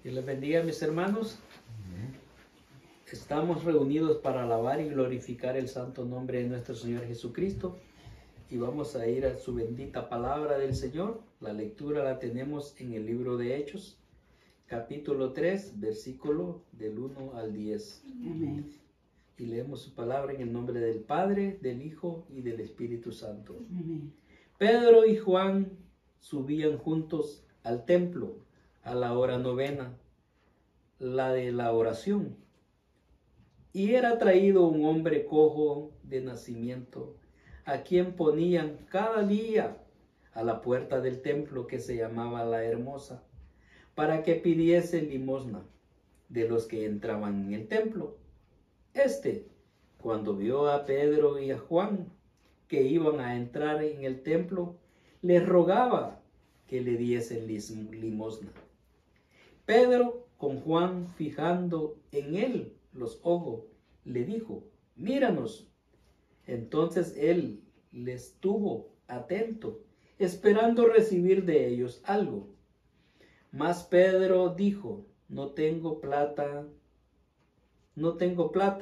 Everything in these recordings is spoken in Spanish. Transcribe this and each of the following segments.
Dios les bendiga, mis hermanos. Estamos reunidos para alabar y glorificar el santo nombre de nuestro Señor Jesucristo. Y vamos a ir a su bendita palabra del Señor. La lectura la tenemos en el libro de Hechos, capítulo 3, versículo del 1 al 10. Amén. Y leemos su palabra en el nombre del Padre, del Hijo y del Espíritu Santo. Amén. Pedro y Juan subían juntos al templo a la hora novena, la de la oración. Y era traído un hombre cojo de nacimiento, a quien ponían cada día a la puerta del templo que se llamaba La Hermosa, para que pidiese limosna de los que entraban en el templo. Cuando vio a Pedro y a Juan que iban a entrar en el templo, les rogaba que le diesen limosna. Pedro, con Juan fijando en él los ojos, le dijo: míranos. Entonces él les tuvo atento, esperando recibir de ellos algo. Mas Pedro dijo: no tengo plata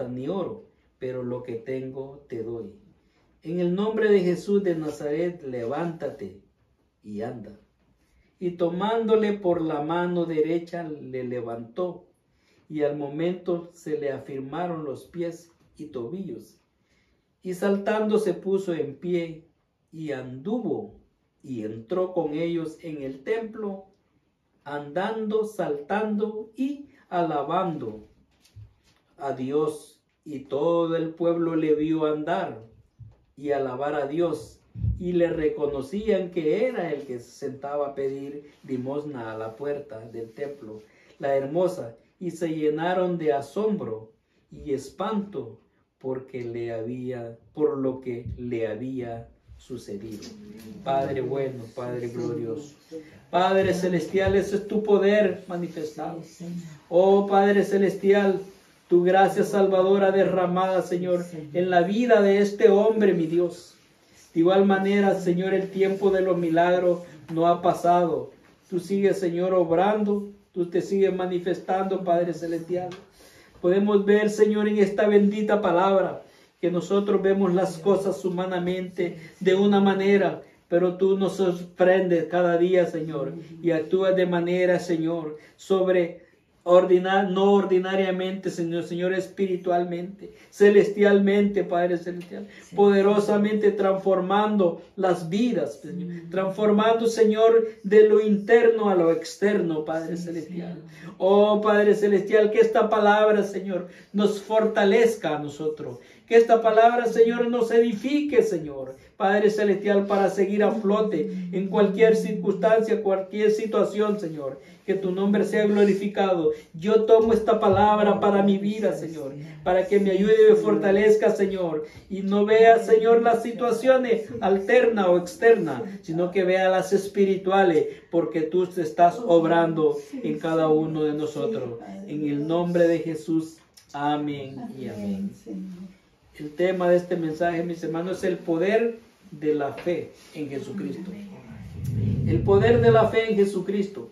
ni oro, pero lo que tengo te doy. En el nombre de Jesús de Nazaret, levántate y anda. Y tomándole por la mano derecha, le levantó, y al momento se le afirmaron los pies y tobillos. Y saltando se puso en pie, y anduvo, y entró con ellos en el templo, andando, saltando y alabando a Dios. Y todo el pueblo le vio andar y alabar a Dios, y le reconocían que era el que se sentaba a pedir limosna a la puerta del templo, La Hermosa, y se llenaron de asombro y espanto por lo que le había sucedido. Padre bueno, Padre glorioso, Padre celestial, ese es tu poder manifestado. Oh Padre celestial, tu gracia salvadora derramada, Señor, en la vida de este hombre, mi Dios. De igual manera, Señor, el tiempo de los milagros no ha pasado. Tú sigues, Señor, obrando. Tú te sigues manifestando, Padre celestial. Podemos ver, Señor, en esta bendita palabra que nosotros vemos las cosas humanamente de una manera, pero tú nos sorprendes cada día, Señor, y actúas de manera, Señor, no ordinariamente, Señor, espiritualmente, celestialmente, Padre celestial, poderosamente transformando las vidas, Señor, transformando, Señor, de lo interno a lo externo, Padre celestial. Oh, Padre celestial, que esta palabra, Señor, nos fortalezca a nosotros, que esta palabra, Señor, nos edifique, Señor, Padre celestial, para seguir a flote en cualquier circunstancia, cualquier situación, Señor. Que tu nombre sea glorificado. Yo tomo esta palabra para mi vida, Señor, para que me ayude y me fortalezca, Señor, y no vea, Señor, las situaciones alternas o externas, sino que vea las espirituales, porque tú estás obrando en cada uno de nosotros. En el nombre de Jesús, amén y amén. El tema de este mensaje, mis hermanos, es el poder de la fe en Jesucristo. El poder de la fe en Jesucristo.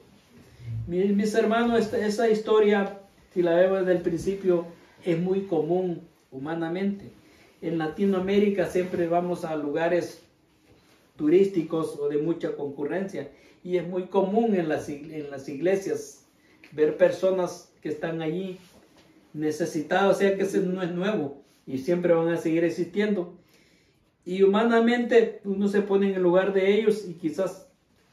Mis hermanos, esa historia, si la vemos desde el principio, es muy común humanamente. En Latinoamérica siempre vamos a lugares turísticos o de mucha concurrencia, y es muy común en las iglesias ver personas que están allí necesitadas, o sea que eso no es nuevo, y siempre van a seguir existiendo. Y humanamente uno se pone en el lugar de ellos, y quizás,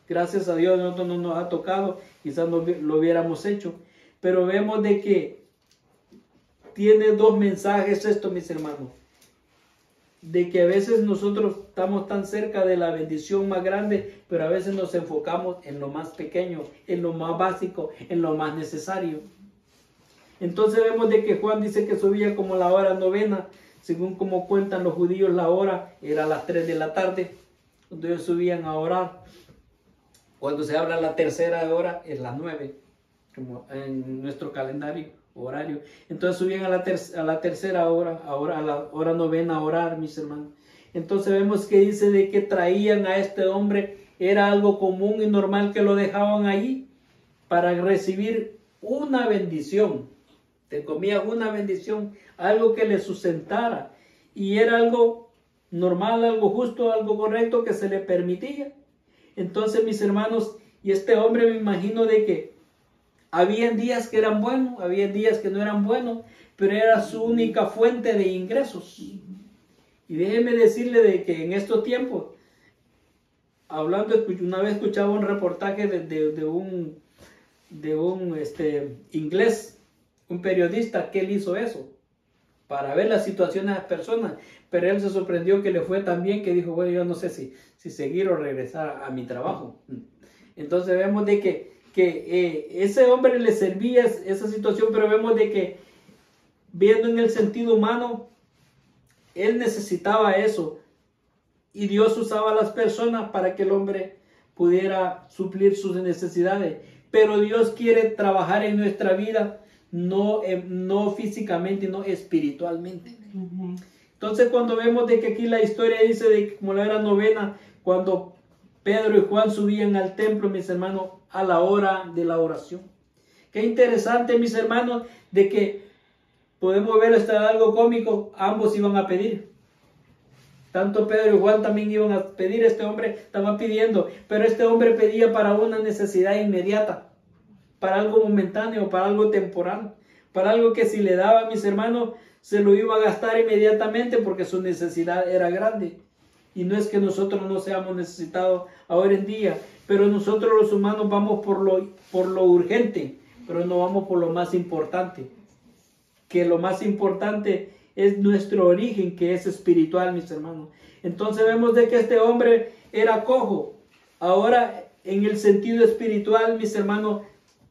gracias a Dios, nosotros no nos ha tocado, quizás no lo hubiéramos hecho, pero vemos de que tiene dos mensajes esto, mis hermanos, de que a veces nosotros estamos tan cerca de la bendición más grande, pero a veces nos enfocamos en lo más pequeño, en lo más básico, en lo más necesario. Entonces vemos de que Juan dice que subía como la hora novena, según como cuentan los judíos, la hora era a las 3 de la tarde, cuando ellos subían a orar. Cuando se habla la tercera hora es las 9, como en nuestro calendario horario. Entonces subían a la tercera hora, a la hora novena a orar, mis hermanos. Entonces vemos que dice de que traían a este hombre, era algo común y normal que lo dejaban allí para recibir una bendición, te comías una bendición, algo que le sustentara, y era algo normal, algo justo, algo correcto que se le permitía. Entonces, mis hermanos, y este hombre, me imagino de que había días que eran buenos, había días que no eran buenos, pero era su única fuente de ingresos. Y déjeme decirle de que en estos tiempos, hablando, una vez escuchaba un reportaje de un inglés, un periodista, que él hizo eso para ver la situación de las personas, pero él se sorprendió que le fue tan bien que dijo, bueno, yo no sé si seguir o regresar a mi trabajo. Entonces vemos de que ese hombre le servía esa situación, pero vemos de que, viendo en el sentido humano, él necesitaba eso, y Dios usaba a las personas para que el hombre pudiera suplir sus necesidades. Pero Dios quiere trabajar en nuestra vida, no físicamente, no espiritualmente. Entonces, cuando vemos de que aquí la historia dice de como la era novena, cuando Pedro y Juan subían al templo, mis hermanos, a la hora de la oración. Qué interesante, mis hermanos, de que podemos ver hasta algo cómico, ambos iban a pedir. Tanto Pedro y Juan también iban a pedir, este hombre estaba pidiendo, pero este hombre pedía para una necesidad inmediata, para algo momentáneo, para algo temporal, para algo que si le daba, mis hermanos, se lo iba a gastar inmediatamente porque su necesidad era grande. Y no es que nosotros no seamos necesitados ahora en día, pero nosotros los humanos vamos por lo urgente, pero no vamos por lo más importante. Que lo más importante es nuestro origen, que es espiritual, mis hermanos. Entonces vemos de que este hombre era cojo. Ahora, en el sentido espiritual, mis hermanos,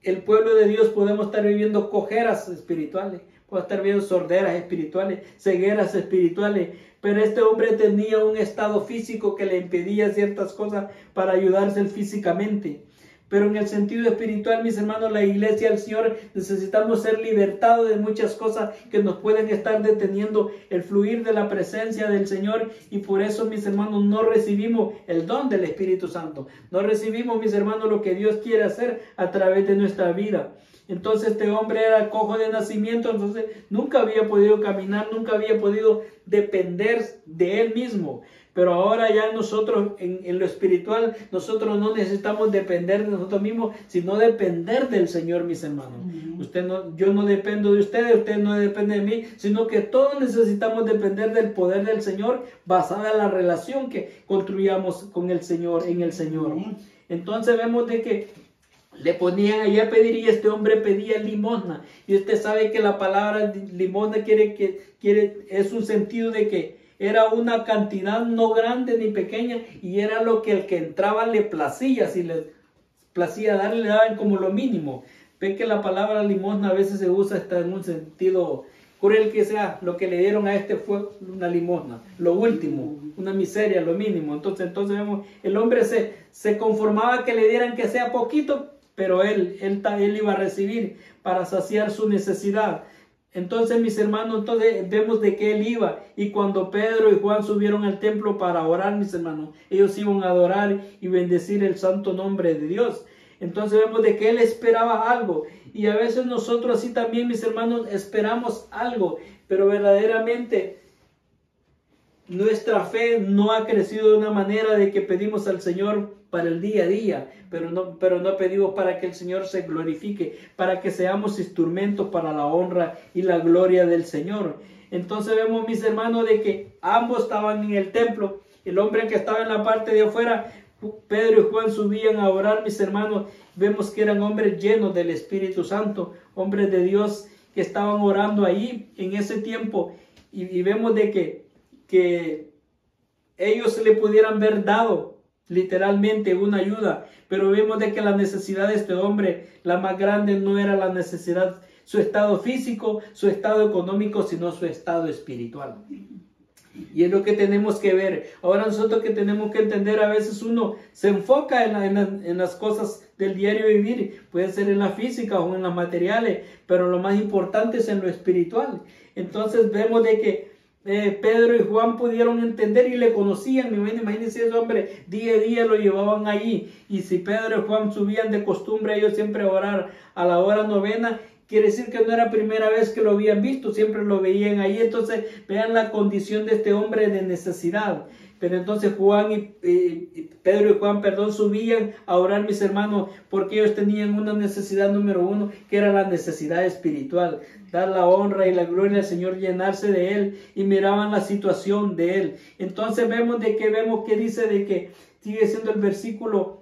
el pueblo de Dios podemos estar viviendo cojeras espirituales, podemos estar viviendo sorderas espirituales, cegueras espirituales, pero este hombre tenía un estado físico que le impedía ciertas cosas para ayudarse físicamente. Pero en el sentido espiritual, mis hermanos, la iglesia del Señor necesitamos ser libertados de muchas cosas que nos pueden estar deteniendo el fluir de la presencia del Señor, y por eso, mis hermanos, no recibimos el don del Espíritu Santo. No recibimos, mis hermanos, lo que Dios quiere hacer a través de nuestra vida. Entonces este hombre era cojo de nacimiento, entonces nunca había podido caminar, nunca había podido depender de él mismo. Pero ahora ya nosotros en lo espiritual, nosotros no necesitamos depender de nosotros mismos, sino depender del Señor, mis hermanos. Yo no dependo de usted no depende de mí, sino que todos necesitamos depender del poder del Señor, basada en la relación que construyamos con el Señor, en el Señor. Entonces vemos de que le ponían allí a pedir, y este hombre pedía limosna. Y usted sabe que la palabra limosna es un sentido de que era una cantidad no grande ni pequeña, y era lo que el que entraba le placía. Si le placía darle, le daban como lo mínimo. Ve que la palabra limosna a veces se usa hasta en un sentido cruel, que sea, lo que le dieron a este fue una limosna, lo último, una miseria, lo mínimo. Entonces vemos, el hombre se conformaba que le dieran que sea poquito, pero él iba a recibir para saciar su necesidad. Entonces, mis hermanos, entonces vemos de que él iba, y cuando Pedro y Juan subieron al templo para orar, mis hermanos, ellos iban a adorar y bendecir el santo nombre de Dios. Entonces vemos de que él esperaba algo, y a veces nosotros así también, mis hermanos, esperamos algo, pero verdaderamente nuestra fe no ha crecido de una manera de que pedimos al Señor para el día a día, pero no pedimos para que el Señor se glorifique, para que seamos instrumentos para la honra y la gloria del Señor. Entonces vemos, mis hermanos, de que ambos estaban en el templo. El hombre que estaba en la parte de afuera, Pedro y Juan, subían a orar, mis hermanos. Vemos que eran hombres llenos del Espíritu Santo, hombres de Dios que estaban orando ahí en ese tiempo, y vemos de que ellos le pudieran haber dado literalmente una ayuda, pero vemos de que la necesidad de este hombre, la más grande, no era la necesidad, su estado físico, su estado económico, sino su estado espiritual. Y es lo que tenemos que ver. Ahora nosotros que tenemos que entender, a veces uno se enfoca en las cosas del diario vivir, puede ser en la física o en las materiales, pero lo más importante es en lo espiritual. Entonces vemos de que Pedro y Juan pudieron entender y le conocían. Imagínense, ese hombre día a día lo llevaban allí. Y si Pedro y Juan subían de costumbre ellos siempre a orar a la hora novena, quiere decir que no era primera vez que lo habían visto, siempre lo veían ahí. Entonces vean la condición de este hombre de necesidad. Pero entonces Pedro y Juan, subían a orar, mis hermanos, porque ellos tenían una necesidad número uno, que era la necesidad espiritual. Dar la honra y la gloria al Señor, llenarse de Él, y miraban la situación de Él. Entonces vemos que dice de que, sigue siendo el versículo,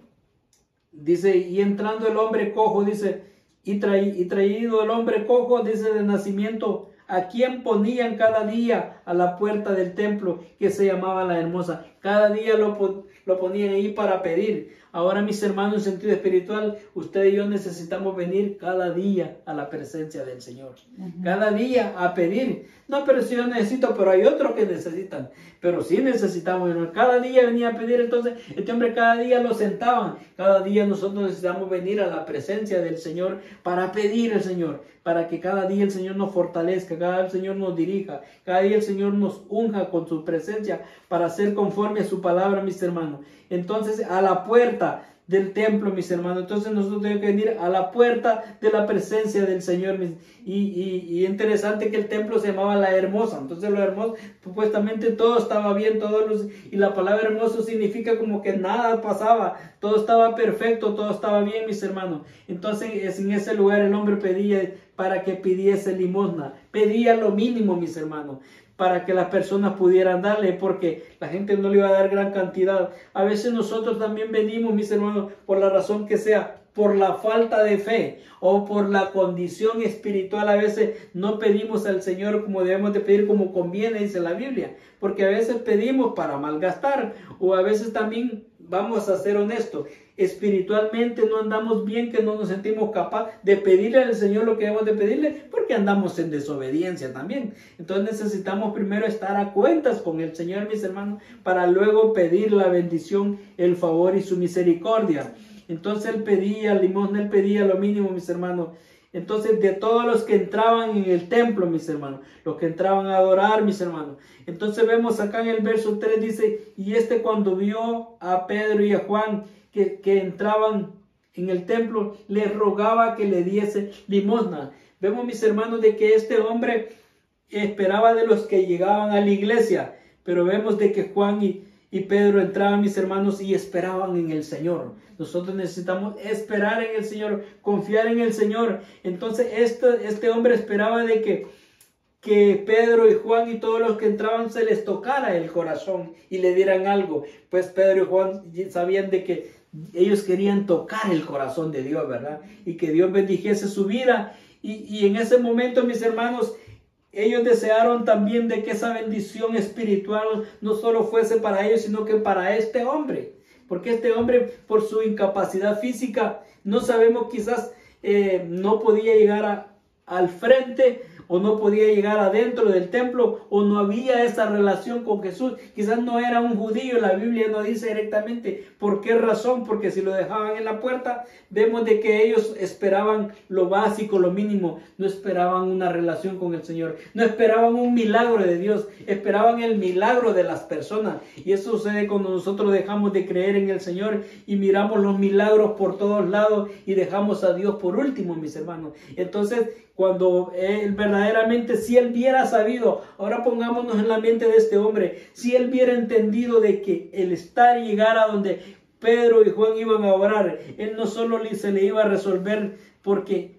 dice, y entrando el hombre cojo, dice, y traído el hombre cojo, dice, de nacimiento, a quien ponían cada día a la puerta del templo que se llamaba La Hermosa. Cada día lo ponían ahí para pedir. Ahora, mis hermanos, en sentido espiritual, usted y yo necesitamos venir cada día a la presencia del Señor. Cada día a pedir. No, pero si yo necesito, pero hay otros que necesitan. Pero sí necesitamos, hermano. Cada día venía a pedir. Entonces, este hombre cada día lo sentaban. Cada día nosotros necesitamos venir a la presencia del Señor para pedir al Señor. Para que cada día el Señor nos fortalezca, cada día el Señor nos dirija, cada día el Señor nos unja con su presencia para ser conforme a su palabra, mis hermanos. Entonces, a la puerta del templo, mis hermanos. Entonces nosotros tenemos que venir a la puerta de la presencia del Señor. Y interesante que el templo se llamaba La Hermosa. Entonces lo hermoso, supuestamente todo estaba bien, y la palabra hermoso significa como que nada pasaba, todo estaba perfecto, todo estaba bien, mis hermanos. Entonces en ese lugar el hombre pedía para que pidiese limosna, pedía lo mínimo, mis hermanos, para que las personas pudieran darle, porque la gente no le iba a dar gran cantidad. A veces nosotros también venimos, mis hermanos, por la razón que sea, por la falta de fe o por la condición espiritual, a veces no pedimos al Señor como debemos de pedir, como conviene, dice la Biblia, porque a veces pedimos para malgastar, o a veces también, vamos a ser honestos, espiritualmente no andamos bien, que no nos sentimos capaces de pedirle al Señor lo que debemos de pedirle, porque andamos en desobediencia también. Entonces necesitamos primero estar a cuentas con el Señor, mis hermanos, para luego pedir la bendición, el favor y su misericordia. Entonces él pedía limosna, él pedía lo mínimo, mis hermanos. Entonces, de todos los que entraban en el templo, mis hermanos, los que entraban a adorar, mis hermanos. Entonces vemos acá en el verso 3, dice, y cuando vio a Pedro y a Juan que entraban en el templo, les rogaba que le diese limosna. Vemos, mis hermanos, de que este hombre esperaba de los que llegaban a la iglesia, pero vemos de que Juan y Pedro entraban, mis hermanos, y esperaban en el Señor. Nosotros necesitamos esperar en el Señor, confiar en el Señor. Entonces este hombre esperaba de que Pedro y Juan y todos los que entraban se les tocara el corazón y le dieran algo. Pues Pedro y Juan sabían de que ellos querían tocar el corazón de Dios, ¿verdad? Y que Dios bendijese su vida. Y en ese momento, mis hermanos, ellos desearon también de que esa bendición espiritual no solo fuese para ellos, sino que para este hombre. Porque este hombre, por su incapacidad física, no sabemos, quizás no podía llegar al frente, o no podía llegar adentro del templo, o no había esa relación con Jesús. Quizás no era un judío, la Biblia no dice directamente por qué razón, porque si lo dejaban en la puerta, vemos de que ellos esperaban lo básico, lo mínimo, no esperaban una relación con el Señor, no esperaban un milagro de Dios, esperaban el milagro de las personas. Y eso sucede cuando nosotros dejamos de creer en el Señor y miramos los milagros por todos lados y dejamos a Dios por último, mis hermanos. Entonces, cuando él verdaderamente, si él hubiera sabido, ahora pongámonos en la mente de este hombre, si él hubiera entendido de que el estar y llegar a donde Pedro y Juan iban a orar, él no solo se le iba a resolver porque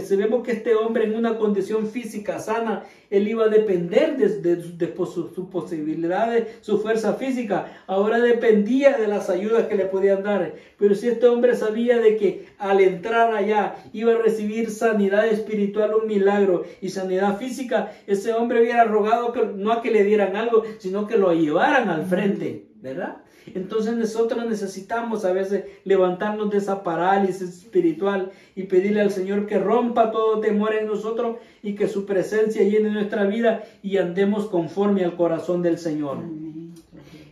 si vemos que este hombre en una condición física sana, él iba a depender de sus posibilidades, su fuerza física. Ahora dependía de las ayudas que le podían dar. Pero si este hombre sabía de que al entrar allá iba a recibir sanidad espiritual, un milagro, y sanidad física, ese hombre hubiera rogado no a que le dieran algo, sino que lo llevaran al frente, ¿verdad? Entonces nosotros necesitamos a veces levantarnos de esa parálisis espiritual y pedirle al Señor que rompa todo temor en nosotros y que su presencia llene nuestra vida y andemos conforme al corazón del Señor.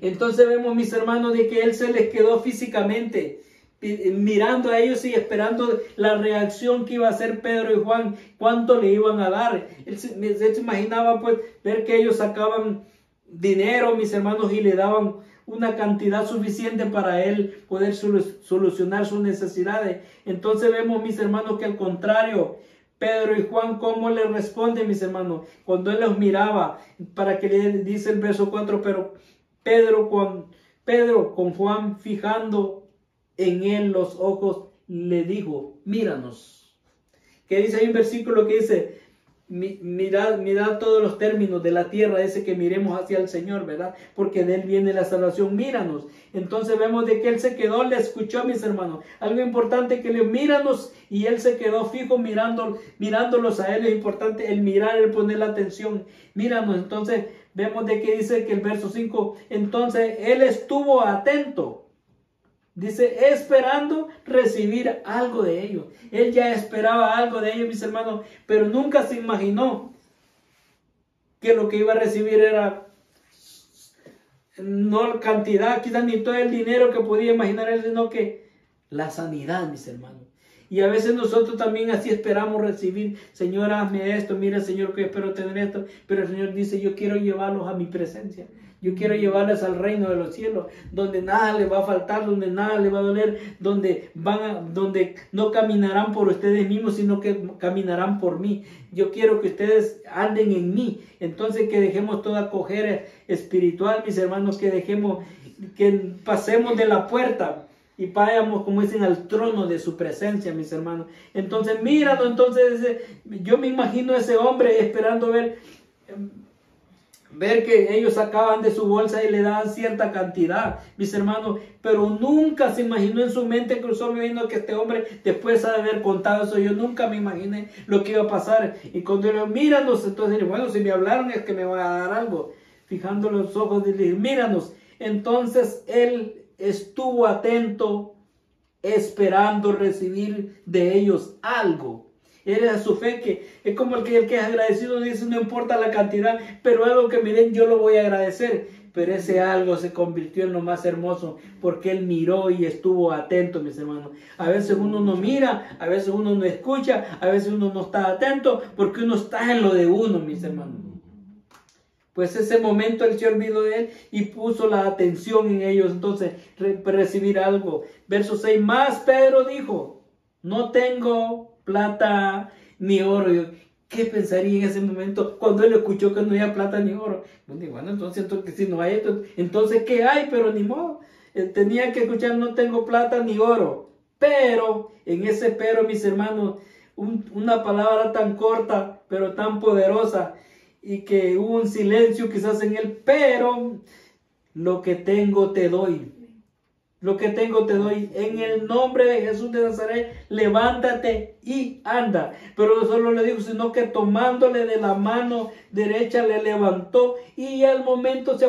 Entonces vemos, mis hermanos, de que Él se les quedó físicamente. mirando a ellos y esperando la reacción que iba a hacer Pedro y Juan, cuánto le iban a dar. Él se imaginaba pues ver que ellos sacaban dinero, mis hermanos, y le daban una cantidad suficiente para él poder solucionar sus necesidades. Entonces vemos, mis hermanos, que al contrario, Pedro y Juan, ¿cómo le responden, mis hermanos? Cuando él los miraba, para que le dice el verso 4, pero Pedro con Juan fijando en él los ojos, le dijo, míranos. Que dice, hay un versículo que dice, mirad todos los términos de la tierra, ese que miremos hacia el Señor, ¿verdad? Porque de él viene la salvación, míranos. Entonces vemos de que él se quedó, le escuchó, mis hermanos. Algo importante que le míranos, y él se quedó fijo mirándolos a él. Es importante el mirar, el poner la atención. Míranos. Entonces vemos de que dice que el verso 5, entonces él estuvo atento. Dice, esperando recibir algo de ellos. Él ya esperaba algo de ellos, mis hermanos, pero nunca se imaginó que lo que iba a recibir era no cantidad, quizás ni todo el dinero que podía imaginar él, sino que la sanidad, mis hermanos. Y a veces nosotros también así esperamos recibir, Señor, hazme esto, mira, Señor, que espero tener esto, pero el Señor dice, yo quiero llevarlos a mi presencia. Yo quiero llevarles al reino de los cielos, donde nada les va a faltar, donde nada les va a doler, donde no caminarán por ustedes mismos, sino que caminarán por mí. Yo quiero que ustedes anden en mí. Entonces que dejemos toda cojera espiritual, mis hermanos, que pasemos de la puerta y vayamos, como dicen, al trono de su presencia, mis hermanos. Entonces, míralo, entonces yo me imagino a ese hombre esperando ver que ellos sacaban de su bolsa y le daban cierta cantidad, mis hermanos, pero nunca se imaginó en su mente, cruzó mi vino, que este hombre después de haber contado eso, yo nunca me imaginé lo que iba a pasar. Y cuando yo míranos, entonces, bueno, si me hablaron es que me van a dar algo. Fijando los ojos y le dije, míranos. Entonces él estuvo atento, esperando recibir de ellos algo. Era su fe, que es como el que es agradecido, dice, no importa la cantidad, pero algo que me den, yo lo voy a agradecer. Pero ese algo se convirtió en lo más hermoso, porque él miró y estuvo atento, mis hermanos. A veces uno no mira, a veces uno no escucha, a veces uno no está atento, porque uno está en lo de uno, mis hermanos. Pues ese momento él se olvidó de él y puso la atención en ellos, entonces recibir algo. Verso 6, más Pedro dijo, no tengo plata ni oro. ¿Qué pensaría en ese momento cuando él escuchó que no había plata ni oro? Bueno, entonces si no hay esto, entonces ¿qué hay? Pero ni modo. Tenía que escuchar, no tengo plata ni oro. Pero, en ese pero, mis hermanos, una palabra tan corta, pero tan poderosa, y que hubo un silencio quizás en él, pero lo que tengo te doy. Lo que tengo te doy. En el nombre de Jesús de Nazaret, levántate y anda. Pero no solo le dijo, sino que tomándole de la mano derecha le levantó, y al momento se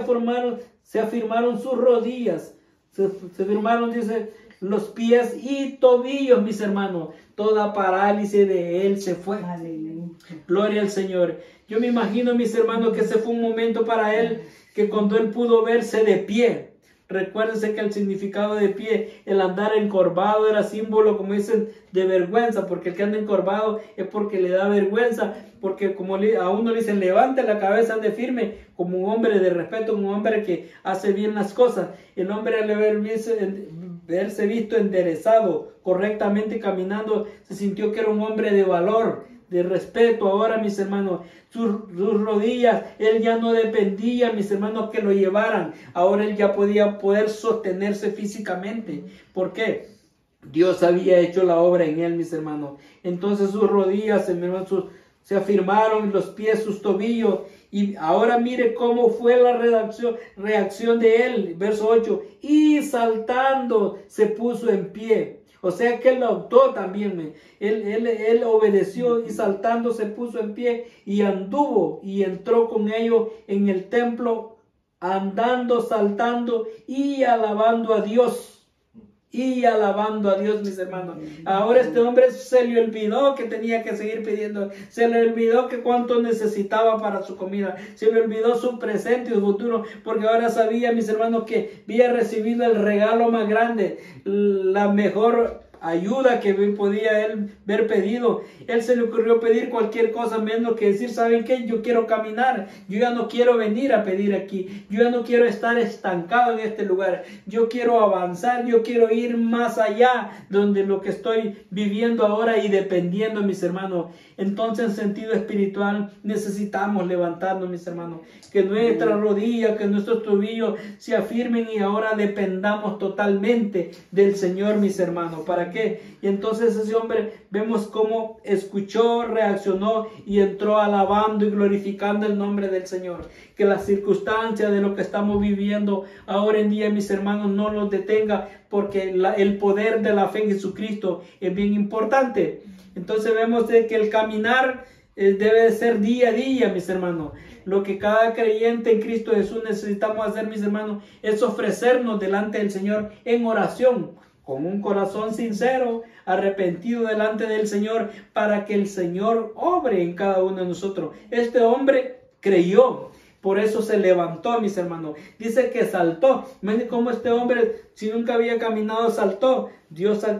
afirmaron sus rodillas. Se firmaron, dice, los pies y tobillos, mis hermanos. Toda parálisis de él se fue. Aleluya. Gloria al Señor. Yo me imagino, mis hermanos, que ese fue un momento para él, que cuando él pudo verse de pie. Recuérdense que el significado de pie, el andar encorvado, era símbolo, como dicen, de vergüenza, porque el que anda encorvado es porque le da vergüenza, porque como a uno le dicen, levante la cabeza, ande firme, como un hombre de respeto, como un hombre que hace bien las cosas. El hombre al verse visto enderezado, correctamente caminando, se sintió que era un hombre de valor, de respeto. Ahora, mis hermanos, sus rodillas, él ya no dependía, mis hermanos, que lo llevaran. Ahora él ya poder sostenerse físicamente. ¿Por qué? Dios había hecho la obra en él, mis hermanos. Entonces sus rodillas, se afirmaron, los pies, sus tobillos. Y ahora mire cómo fue la reacción de él. Verso 8. Y saltando se puso en pie. O sea que él lo optó también. Él obedeció, y saltando se puso en pie y anduvo y entró con ellos en el templo, andando, saltando y alabando a Dios. y alabando a Dios, mis hermanos. Ahora este hombre se le olvidó que tenía que seguir pidiendo, se le olvidó que cuánto necesitaba para su comida, se le olvidó su presente y su futuro, porque ahora sabía, mis hermanos, que había recibido el regalo más grande, la mejor ayuda que podía él haber pedido. Él se le ocurrió pedir cualquier cosa menos que decir, ¿saben qué? Yo quiero caminar, yo ya no quiero venir a pedir aquí, yo ya no quiero estar estancado en este lugar, yo quiero avanzar, yo quiero ir más allá donde lo que estoy viviendo ahora y dependiendo, mis hermanos. Entonces, en sentido espiritual, necesitamos levantarnos, mis hermanos, que nuestras rodillas, que nuestros tobillos se afirmen y ahora dependamos totalmente del Señor, mis hermanos. ¿Para qué? Y entonces ese hombre, vemos cómo escuchó, reaccionó y entró alabando y glorificando el nombre del Señor. Que las circunstancias de lo que estamos viviendo ahora en día, mis hermanos, no nos detenga, porque el poder de la fe en Jesucristo es bien importante. Entonces vemos de que el caminar debe de ser día a día, mis hermanos. Lo que cada creyente en Cristo Jesús necesitamos hacer, mis hermanos, es ofrecernos delante del Señor en oración, con un corazón sincero, arrepentido delante del Señor, para que el Señor obre en cada uno de nosotros. Este hombre creyó, por eso se levantó, mis hermanos. Dice que saltó. Miren cómo este hombre, si nunca había caminado, saltó.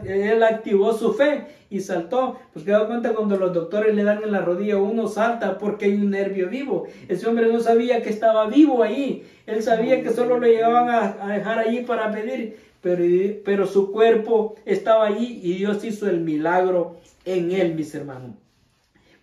Él activó su fe y saltó. Porque da cuenta, cuando los doctores le dan en la rodilla, uno salta porque hay un nervio vivo. Ese hombre no sabía que estaba vivo ahí. Él sabía que solo lo llevaban a dejar allí para pedir. Pero su cuerpo estaba allí y Dios hizo el milagro en él, mis hermanos.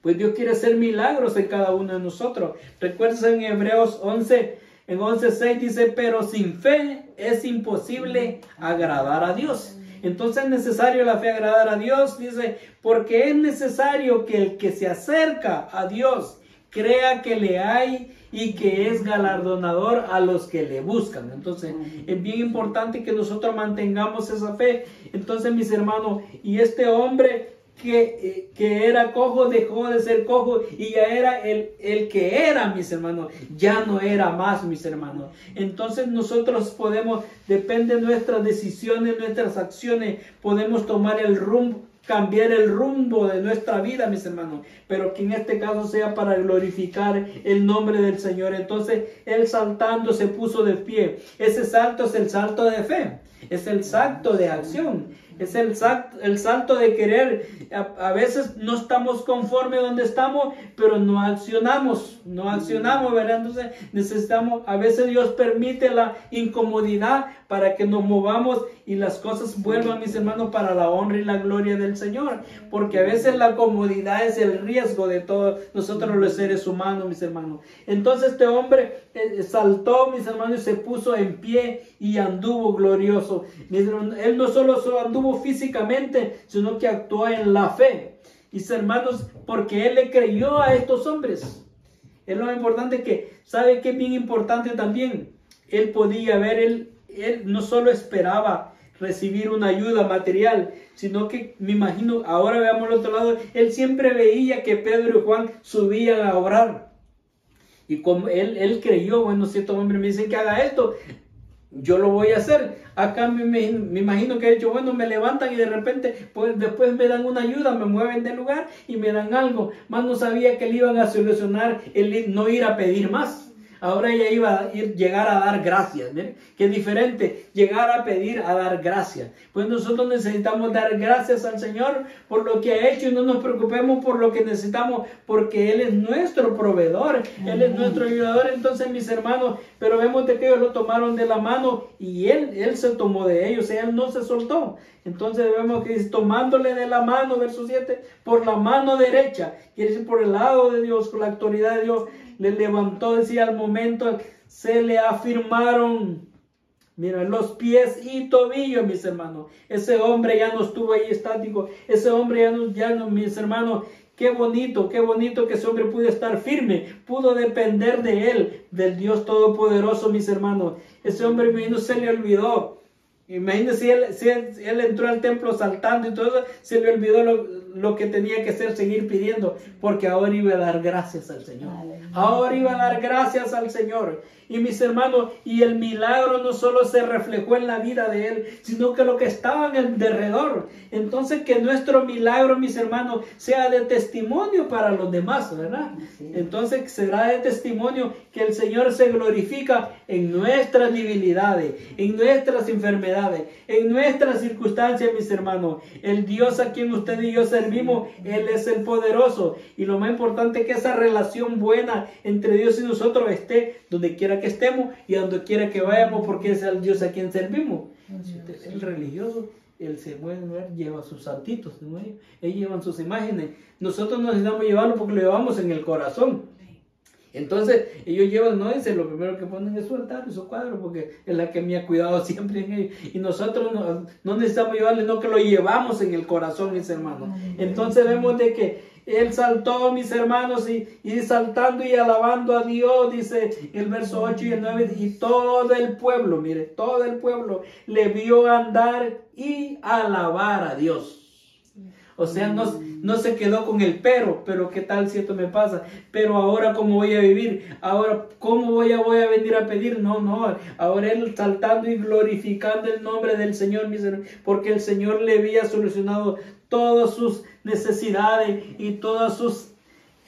Pues Dios quiere hacer milagros en cada uno de nosotros. Recuerden en Hebreos 11, en 11:6 dice, pero sin fe es imposible agradar a Dios. Entonces es necesario la fe, agradar a Dios, dice, porque es necesario que el que se acerca a Dios crea que le hay y que es galardonador a los que le buscan. Entonces es bien importante que nosotros mantengamos esa fe. Entonces, mis hermanos, y este hombre que era cojo dejó de ser cojo y ya era el que era, mis hermanos, ya no era más, mis hermanos. Entonces nosotros podemos, depende de nuestras decisiones, nuestras acciones, podemos tomar el rumbo, cambiar el rumbo de nuestra vida, mis hermanos, pero que en este caso sea para glorificar el nombre del Señor. Entonces él saltando se puso de pie. Ese salto es el salto de fe, es el salto de acción. Es el salto de querer. A veces no estamos conforme donde estamos, pero no accionamos, ¿verdad? Entonces necesitamos, a veces Dios permite la incomodidad para que nos movamos y las cosas vuelvan, mis hermanos, para la honra y la gloria del Señor. Porque a veces la comodidad es el riesgo de todos nosotros los seres humanos, mis hermanos. Entonces este hombre saltó, mis hermanos, y se puso en pie y anduvo glorioso. Él no solo anduvo físicamente, sino que actuó en la fe. Mis hermanos, porque él le creyó a estos hombres. Es lo importante que, ¿sabe qué es bien importante también? Él podía ver, él no solo esperaba recibir una ayuda material, sino que, me imagino, ahora veamos el otro lado, él siempre veía que Pedro y Juan subían a orar. Y como él creyó, bueno, si estos hombres me dicen que haga esto, yo lo voy a hacer. Acá me imagino que ha dicho, bueno, me levantan y de repente, pues después me dan una ayuda, me mueven de lugar y me dan algo. Más no sabía que le iban a solucionar el no ir a pedir más. Ahora ella iba a llegar a dar gracias, ¿ven? Que es diferente, llegar a pedir a dar gracias. Pues nosotros necesitamos dar gracias al Señor por lo que ha hecho y no nos preocupemos por lo que necesitamos, porque Él es nuestro proveedor, Él es nuestro ayudador. Entonces, mis hermanos, pero vemos de que ellos lo tomaron de la mano y Él se tomó de ellos, Él no se soltó. Entonces vemos que dice, tomándole de la mano, verso 7, por la mano derecha, quiere decir por el lado de Dios, con la autoridad de Dios, le levantó, decía, al momento se le afirmaron, mira, los pies y tobillos, mis hermanos. Ese hombre ya no estuvo ahí estático, ese hombre ya no, mis hermanos. Qué bonito que ese hombre pudo estar firme, pudo depender de él, del Dios Todopoderoso, mis hermanos. Ese hombre no se le olvidó Imagínense si él entró al templo saltando y todo eso, se le olvidó lo que tenía que hacer, seguir pidiendo, porque ahora iba a dar gracias al Señor. Ahora iba a dar gracias al Señor. Y mis hermanos, y el milagro no solo se reflejó en la vida de él, sino que lo que estaba en el derredor. Entonces que nuestro milagro, mis hermanos, sea de testimonio para los demás, ¿verdad? Entonces será de testimonio que el Señor se glorifica en nuestras debilidades, en nuestras enfermedades, en nuestras circunstancias, mis hermanos. El Dios a quien usted y yo servimos, Él es el poderoso. Y lo más importante es que esa relación buena entre Dios y nosotros esté donde quiera que estemos y a donde quiera que vayamos, porque es el Dios a quien servimos. El religioso, él se puede ver, lleva sus santitos, ¿no? Ellos llevan sus imágenes. Nosotros no necesitamos llevarlo porque lo llevamos en el corazón. Entonces, ellos llevan, no dice, lo primero que ponen es su altar, su cuadro, porque es la que me ha cuidado siempre en ellos. Y nosotros no necesitamos llevarlo, sino que lo llevamos en el corazón, mis hermanos. Entonces vemos de que él saltó, mis hermanos, y saltando y alabando a Dios, dice el verso 8 y el 9, y todo el pueblo, mire, todo el pueblo le vio andar y alabar a Dios. O sea, no se quedó con el pero qué tal si esto me pasa, pero ahora cómo voy a vivir, ahora cómo voy a venir a pedir, no, ahora él saltando y glorificando el nombre del Señor, mis hermanos, porque el Señor le había solucionado todas sus necesidades y todas sus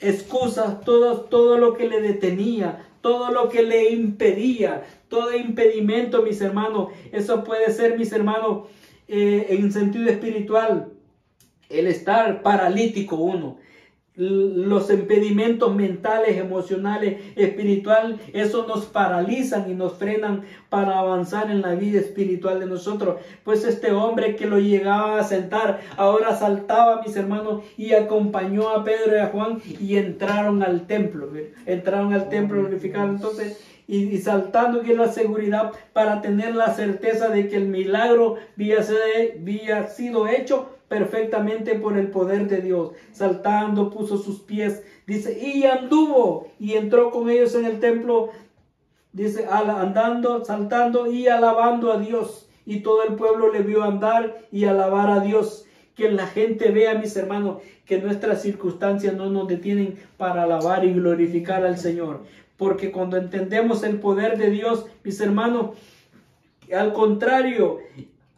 excusas, todo lo que le detenía, todo lo que le impedía, todo impedimento, mis hermanos. Eso puede ser, mis hermanos, en sentido espiritual, el estar paralítico uno, los impedimentos mentales, emocionales, espirituales, eso nos paralizan y nos frenan para avanzar en la vida espiritual de nosotros. Pues este hombre que lo llegaba a sentar, ahora saltaba, mis hermanos, y acompañó a Pedro y a Juan y entraron al templo, glorificado. Entonces, y saltando en la seguridad para tener la certeza de que el milagro había sido hecho perfectamente por el poder de Dios. Saltando, puso sus pies, dice, y anduvo, y entró con ellos en el templo, dice, andando, saltando y alabando a Dios. Y todo el pueblo le vio andar y alabar a Dios. Que la gente vea, mis hermanos, que nuestras circunstancias no nos detienen para alabar y glorificar al Señor. Porque cuando entendemos el poder de Dios, mis hermanos, al contrario,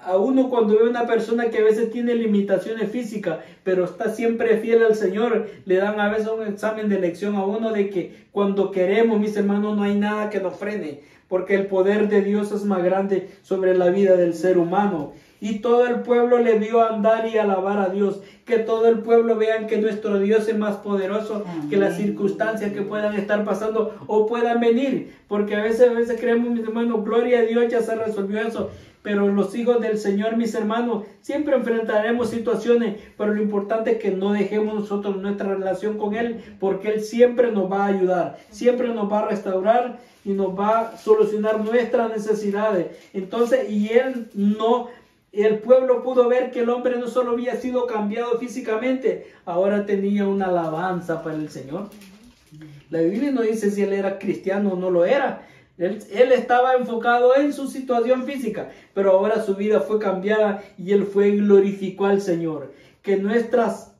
a uno cuando ve una persona que a veces tiene limitaciones físicas, pero está siempre fiel al Señor, le dan a veces un examen de lección a uno de que cuando queremos, mis hermanos, no hay nada que nos frene, porque el poder de Dios es más grande sobre la vida del ser humano. Y todo el pueblo le vio andar y alabar a Dios. Que todo el pueblo vean que nuestro Dios es más poderoso que las circunstancias que puedan estar pasando o puedan venir. Porque a veces creemos, mis hermanos, gloria a Dios, ya se resolvió eso. Pero los hijos del Señor, mis hermanos, siempre enfrentaremos situaciones, pero lo importante es que no dejemos nosotros nuestra relación con Él, porque Él siempre nos va a ayudar, siempre nos va a restaurar y nos va a solucionar nuestras necesidades. Entonces, el pueblo pudo ver que el hombre no solo había sido cambiado físicamente, ahora tenía una alabanza para el Señor. La Biblia no dice si él era cristiano o no lo era. Él estaba enfocado en su situación física, pero ahora su vida fue cambiada y él fue y glorificó al Señor. Que nuestras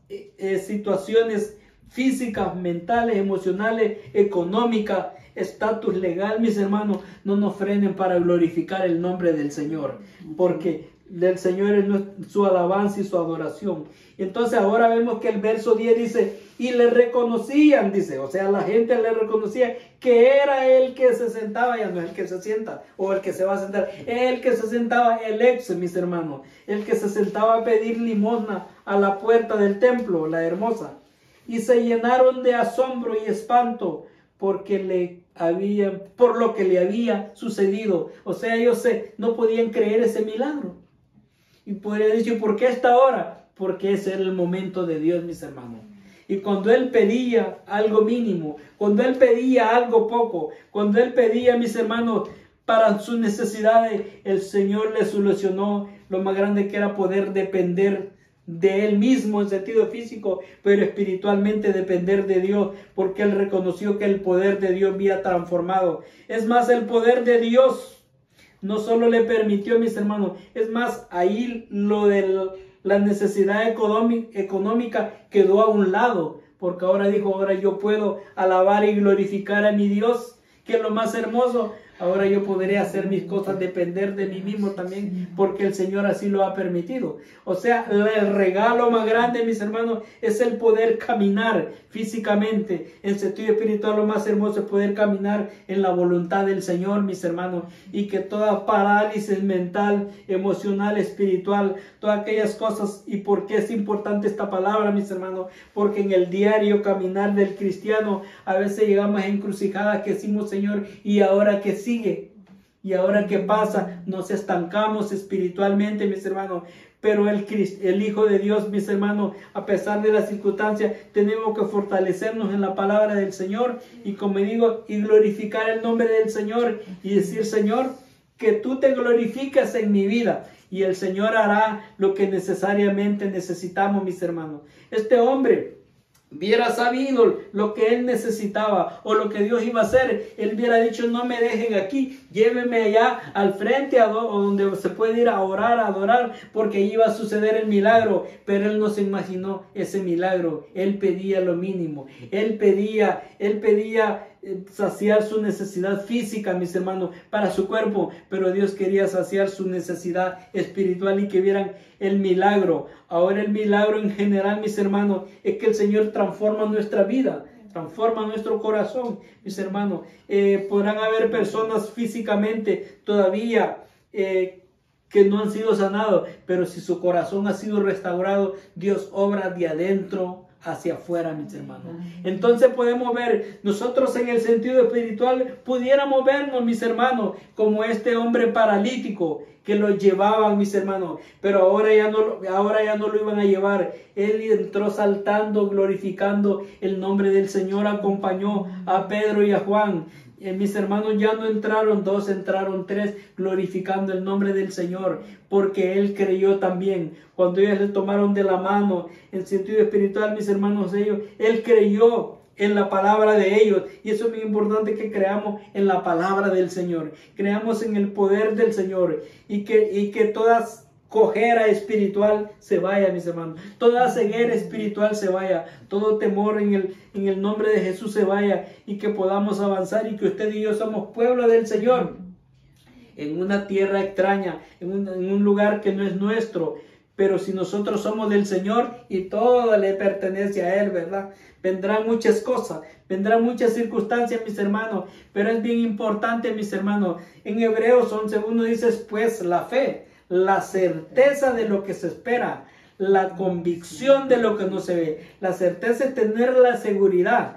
situaciones físicas, mentales, emocionales, económicas, estatus legal, mis hermanos, no nos frenen para glorificar el nombre del Señor, porque del Señor es su alabanza y su adoración. Entonces ahora vemos que el verso 10 dice, y le reconocían, dice, o sea, la gente le reconocía que era el que se sentaba, ya no es el que se sienta o el que se va a sentar, el que se sentaba, el ex, mis hermanos, el que se sentaba a pedir limosna a la puerta del templo, la hermosa, y se llenaron de asombro y espanto por lo que le había sucedido. O sea, ellos no podían creer ese milagro. Y podría decir, ¿por qué a esta hora? Porque ese era el momento de Dios, mis hermanos. Y cuando Él pedía algo mínimo, cuando Él pedía algo poco, cuando Él pedía, mis hermanos, para sus necesidades, el Señor le solucionó lo más grande que era poder depender de Él mismo en sentido físico, pero espiritualmente depender de Dios, porque Él reconoció que el poder de Dios había transformado. Es más, el poder de Dios no solo le permitió, mis hermanos, es más, ahí lo de la necesidad económica quedó a un lado, porque ahora dijo, ahora yo puedo alabar y glorificar a mi Dios, que es lo más hermoso. Ahora yo podré hacer mis cosas, depender de mí mismo también, porque el Señor así lo ha permitido. O sea, el regalo más grande, mis hermanos, es el poder caminar físicamente. En sentido espiritual, lo más hermoso es poder caminar en la voluntad del Señor, mis hermanos. Y que toda parálisis mental, emocional, espiritual, todas aquellas cosas. ¿Y por qué es importante esta palabra, mis hermanos? Porque en el diario caminar del cristiano, a veces llegamos a encrucijadas que decimos, Señor, ¿y ahora qué sigue? ¿Y ahora qué pasa? Nos estancamos espiritualmente, mis hermanos. Pero el Hijo de Dios, mis hermanos, a pesar de las circunstancias, tenemos que fortalecernos en la palabra del Señor. Y como digo, y glorificar el nombre del Señor. Y decir, Señor, que tú te glorificas en mi vida. Y el Señor hará lo que necesariamente necesitamos, mis hermanos. Este hombre hubiera sabido lo que él necesitaba o lo que Dios iba a hacer, él hubiera dicho, no me dejen aquí, llévenme allá al frente o donde se puede ir a orar, a adorar, porque iba a suceder el milagro. Pero él no se imaginó ese milagro. Él pedía lo mínimo. Él pedía saciar su necesidad física, mis hermanos, para su cuerpo, pero Dios quería saciar su necesidad espiritual y que vieran el milagro. Ahora el milagro en general, mis hermanos, es que el Señor transforma nuestra vida, transforma nuestro corazón, mis hermanos. Podrán haber personas físicamente todavía que no han sido sanados, pero si su corazón ha sido restaurado, Dios obra de adentro hacia afuera, mis hermanos. Entonces podemos ver, nosotros en el sentido espiritual pudiéramos vernos, mis hermanos, como este hombre paralítico que lo llevaban, mis hermanos, pero ahora ya no lo iban a llevar. Él entró saltando, glorificando el nombre del Señor, acompañó a Pedro y a Juan. Mis hermanos, ya no entraron dos, entraron tres, glorificando el nombre del Señor, porque él creyó también. Cuando ellos le tomaron de la mano, en sentido espiritual, mis hermanos, él creyó en la palabra de ellos. Y eso es muy importante, que creamos en la palabra del Señor, creamos en el poder del Señor, y que todas cojera espiritual se vaya, mis hermanos, toda ceguera espiritual se vaya, todo temor en el nombre de Jesús se vaya, y que podamos avanzar, y que usted y yo somos pueblo del Señor, en una tierra extraña, en un lugar que no es nuestro. Pero si nosotros somos del Señor y todo le pertenece a Él, ¿verdad? Vendrán muchas cosas, vendrán muchas circunstancias, mis hermanos, pero es bien importante, mis hermanos. En Hebreos 11:1 dice, pues la fe, la certeza de lo que se espera, la convicción de lo que no se ve. La certeza es tener la seguridad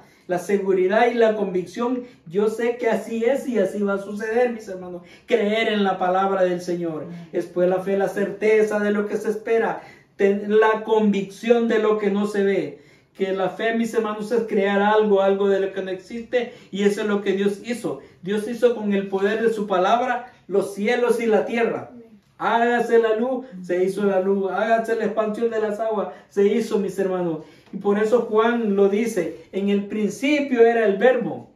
y la convicción. Yo sé que así es y así va a suceder, mis hermanos. Creer en la palabra del Señor. Después la fe, la certeza de lo que se espera, la convicción de lo que no se ve. Que la fe, mis hermanos, es crear algo de lo que no existe, y eso es lo que Dios hizo. Dios hizo con el poder de su palabra los cielos y la tierra. Hágase la luz, se hizo la luz. Hágase la expansión de las aguas, se hizo, mis hermanos. Y por eso Juan lo dice, en el principio era el verbo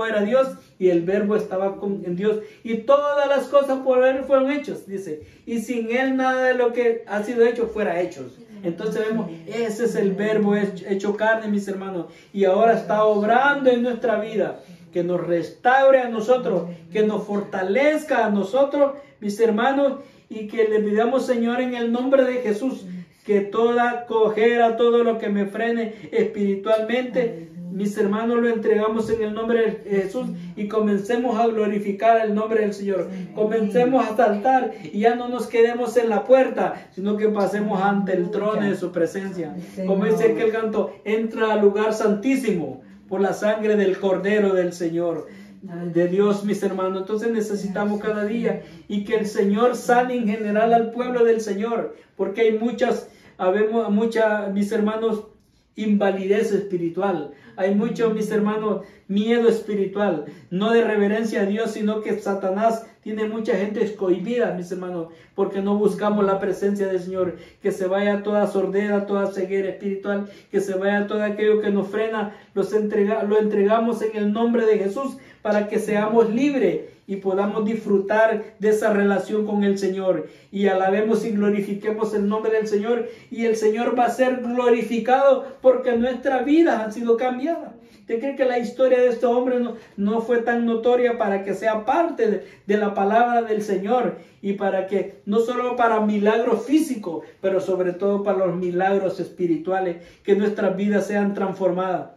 era Dios, y el verbo estaba en Dios, y todas las cosas por él fueron hechas, dice, y sin él nada de lo que ha sido hecho fuera hecho. Entonces vemos, ese es el verbo hecho carne, mis hermanos, y ahora está obrando en nuestra vida, que nos restaure a nosotros, que nos fortalezca a nosotros, mis hermanos, y que le pidamos, Señor, en el nombre de Jesús, que toda cojera, todo lo que me frene espiritualmente, mis hermanos, lo entregamos en el nombre de Jesús, y comencemos a glorificar el nombre del Señor. Comencemos a saltar, y ya no nos quedemos en la puerta, sino que pasemos ante el trono de su presencia. Como dice aquel canto, entra al lugar santísimo por la sangre del Cordero del Señor, de Dios, mis hermanos. Entonces necesitamos cada día, y que el Señor sane en general al pueblo del Señor, porque hay mucha, mis hermanos, invalidez espiritual. Hay mucho, mis hermanos, miedo espiritual, no de reverencia a Dios, sino que Satanás Tiene mucha gente escohibida, mis hermanos, porque no buscamos la presencia del Señor. Que se vaya toda sordera, toda ceguera espiritual, que se vaya todo aquello que nos frena, lo entregamos en el nombre de Jesús para que seamos libres y podamos disfrutar de esa relación con el Señor. Y alabemos y glorifiquemos el nombre del Señor. Y el Señor va a ser glorificado porque nuestras vidas han sido cambiadas. ¿Usted cree que la historia de este hombre no fue tan notoria para que sea parte de la palabra del Señor? Y para que, no solo para milagros físicos, pero sobre todo para los milagros espirituales, que nuestras vidas sean transformadas.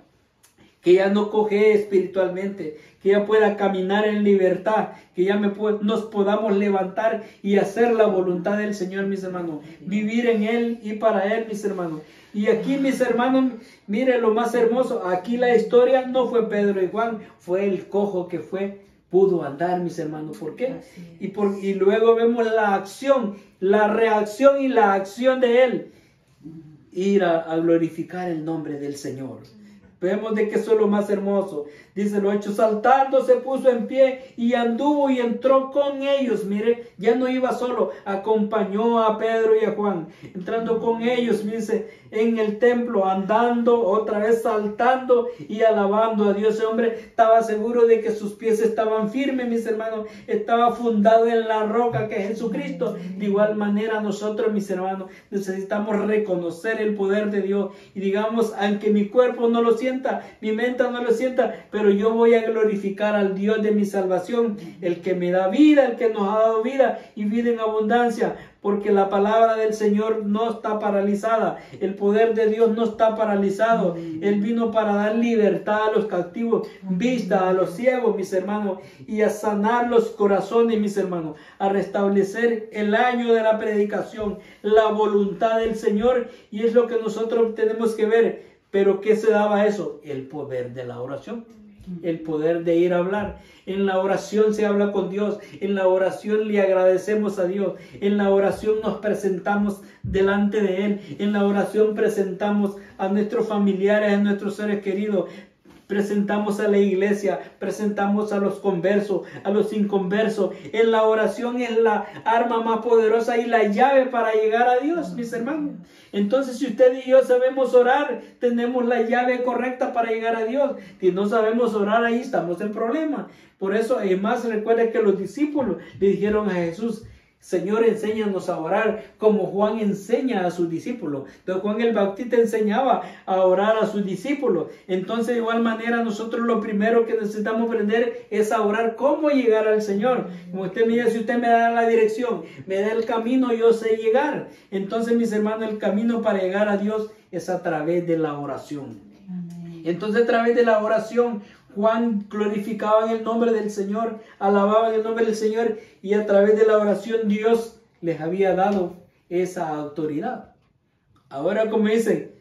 Que ya no coge espiritualmente, que ya pueda caminar en libertad, que ya nos podamos levantar y hacer la voluntad del Señor, mis hermanos. Vivir en Él y para Él, mis hermanos. Y aquí, mis hermanos, miren lo más hermoso. Aquí la historia no fue Pedro y Juan, fue el cojo que pudo andar, mis hermanos. ¿Por qué? Y luego vemos la acción, la reacción y la acción de Él. Ir a glorificar el nombre del Señor. Vemos de que eso es lo más hermoso. Dice los Hechos, saltando se puso en pie y anduvo y entró con ellos. Mire, ya no iba solo, acompañó a Pedro y a Juan. Entrando con ellos, dice, en el templo, andando, otra vez saltando y alabando a Dios. Ese hombre estaba seguro de que sus pies estaban firmes, mis hermanos. Estaba fundado en la roca que es Jesucristo. De igual manera nosotros, mis hermanos, necesitamos reconocer el poder de Dios. Y digamos, aunque mi cuerpo no lo sienta, mi mente no lo sienta, pero yo voy a glorificar al Dios de mi salvación, el que me da vida, el que nos ha dado vida y vida en abundancia, porque la palabra del Señor no está paralizada, el poder de Dios no está paralizado. Él vino para dar libertad a los cautivos, vista a los ciegos, mis hermanos, y a sanar los corazones, mis hermanos, a restablecer el año de la predicación, la voluntad del Señor, y es lo que nosotros tenemos que ver. Pero ¿qué se daba eso? El poder de la oración. El poder de ir a hablar. En la oración se habla con Dios. En la oración le agradecemos a Dios. En la oración nos presentamos delante de Él. En la oración presentamos a nuestros familiares, a nuestros seres queridos. Presentamos a la iglesia, presentamos a los conversos, a los inconversos. En la oración es la arma más poderosa y la llave para llegar a Dios, mis hermanos. Entonces, si usted y yo sabemos orar, tenemos la llave correcta para llegar a Dios. Si no sabemos orar, ahí estamos en problema. Por eso, además, recuerda que los discípulos le dijeron a Jesús, Señor, enséñanos a orar como Juan enseña a sus discípulos. Entonces Juan el Bautista enseñaba a orar a sus discípulos. Entonces de igual manera nosotros lo primero que necesitamos aprender es a orar cómo llegar al Señor. Como usted me dice, si usted me da la dirección, me da el camino, yo sé llegar. Entonces mis hermanos, el camino para llegar a Dios es a través de la oración. Entonces a través de la oración Juan glorificaba en el nombre del Señor, alababa en el nombre del Señor y a través de la oración Dios les había dado esa autoridad. Ahora como dicen,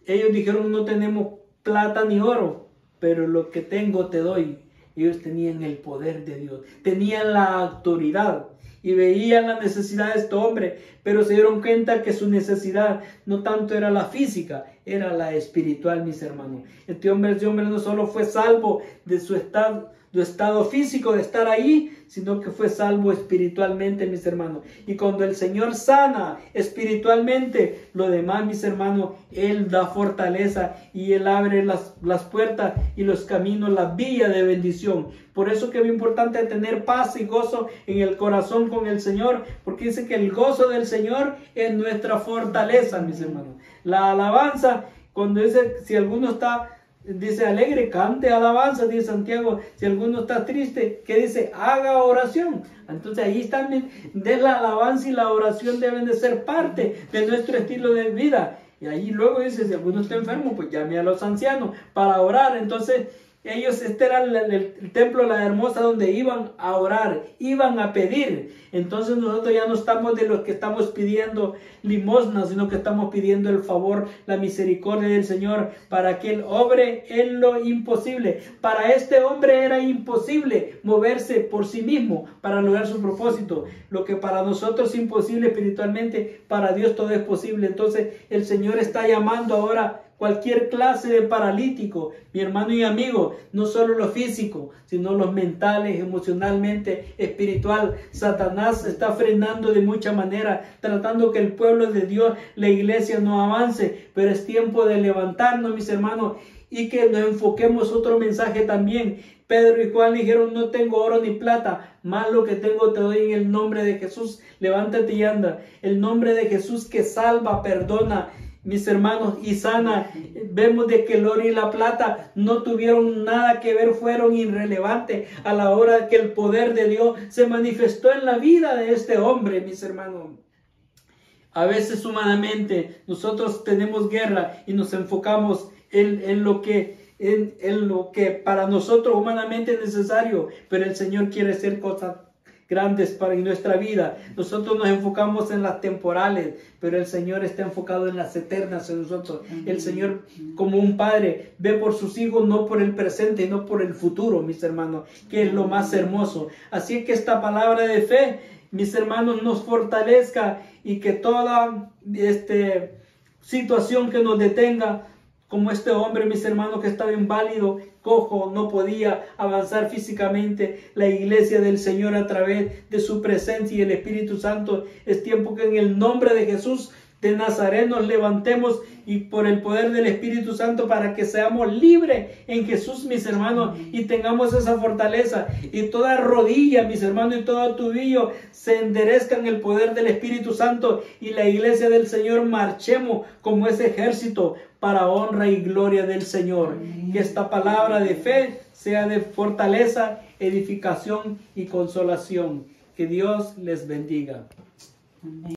ellos dijeron no tenemos plata ni oro, pero lo que tengo te doy. Ellos tenían el poder de Dios, tenían la autoridad y veían la necesidad de este hombre, pero se dieron cuenta que su necesidad no tanto era la física, era la espiritual, mis hermanos. Este hombre no solo fue salvo de su estado físico, de estar ahí, sino que fue salvo espiritualmente, mis hermanos. Y cuando el Señor sana espiritualmente, lo demás, mis hermanos, Él da fortaleza y Él abre las puertas y los caminos, la vía de bendición. Por eso que es importante tener paz y gozo en el corazón con el Señor, porque dice que el gozo del Señor es nuestra fortaleza, mis hermanos. La alabanza, cuando dice, si alguno está, dice alegre, cante alabanza, dice Santiago. Si alguno está triste, ¿qué dice? Haga oración. Entonces ahí están, de la alabanza y la oración deben de ser parte de nuestro estilo de vida. Y ahí luego dice, si alguno está enfermo, pues llame a los ancianos para orar. Entonces ellos, este era el templo, la hermosa, donde iban a orar, iban a pedir. Entonces nosotros ya no estamos de los que estamos pidiendo limosna, sino que estamos pidiendo el favor, la misericordia del Señor, para que Él obre en lo imposible. Para este hombre era imposible moverse por sí mismo para lograr su propósito. Lo que para nosotros es imposible espiritualmente, para Dios todo es posible. Entonces el Señor está llamando ahora cualquier clase de paralítico, mi hermano y amigo, no solo lo físico, sino los mentales, emocionalmente, espiritual. Satanás está frenando de mucha manera, tratando que el pueblo de Dios, la iglesia, no avance, pero es tiempo de levantarnos, mis hermanos, y que nos enfoquemos otro mensaje también. Pedro y Juan dijeron, no tengo oro ni plata, más lo que tengo te doy en el nombre de Jesús. Levántate y anda. El nombre de Jesús que salva, perdona, mis hermanos, y sana. Vemos de que el oro y la plata no tuvieron nada que ver, fueron irrelevantes a la hora que el poder de Dios se manifestó en la vida de este hombre, mis hermanos. A veces humanamente nosotros tenemos guerra y nos enfocamos en lo que para nosotros humanamente es necesario, pero el Señor quiere hacer cosas grandes para nuestra vida. Nosotros nos enfocamos en las temporales, pero el Señor está enfocado en las eternas en nosotros. El Señor, como un padre, ve por sus hijos, no por el presente y no por el futuro, mis hermanos, que es lo más hermoso. Así que esta palabra de fe, mis hermanos, nos fortalezca y que toda situación que nos detenga, como este hombre, mis hermanos, que estaba inválido, cojo, no podía avanzar físicamente, la iglesia del Señor a través de su presencia y el Espíritu Santo, es tiempo que en el nombre de Jesús de Nazaret nos levantemos y por el poder del Espíritu Santo para que seamos libres en Jesús, mis hermanos, y tengamos esa fortaleza y toda rodilla, mis hermanos, y todo tobillo se enderezcan en el poder del Espíritu Santo y la iglesia del Señor marchemos como ese ejército para honra y gloria del Señor. Que esta palabra de fe sea de fortaleza, edificación y consolación. Que Dios les bendiga.